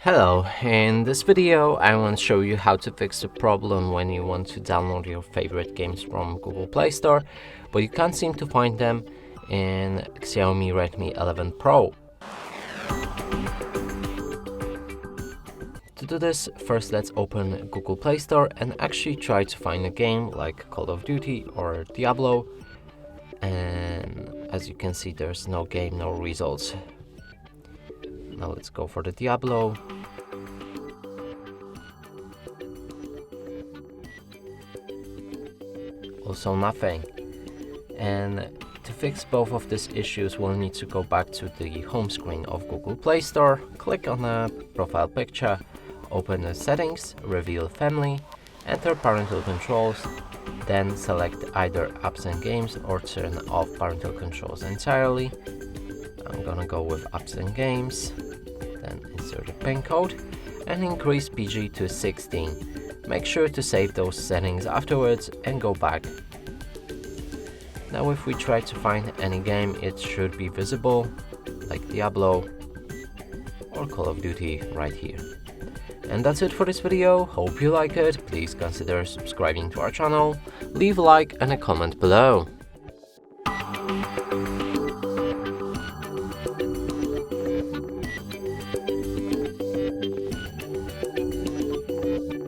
Hello, in this video I want to show you how to fix the problem when you want to download your favorite games from Google Play Store, but you can't seem to find them in Xiaomi Redmi 11 Pro. To do this, first let's open Google Play Store and actually try to find a game like Call of Duty or Diablo, and as you can see there's no game, no results. Now let's go for the Diablo. Also nothing. And to fix both of these issues, we'll need to go back to the home screen of Google Play Store, click on the profile picture, open the settings, reveal family, enter parental controls, then select either apps and games or turn off parental controls entirely. I'm gonna go with apps and games, then insert a PIN code and increase PG to 16. Make sure to save those settings afterwards and go back. Now if we try to find any game, it should be visible, like Diablo or Call of Duty right here. And that's it for this video. Hope you like it. Please consider subscribing to our channel, leave a like and a comment below.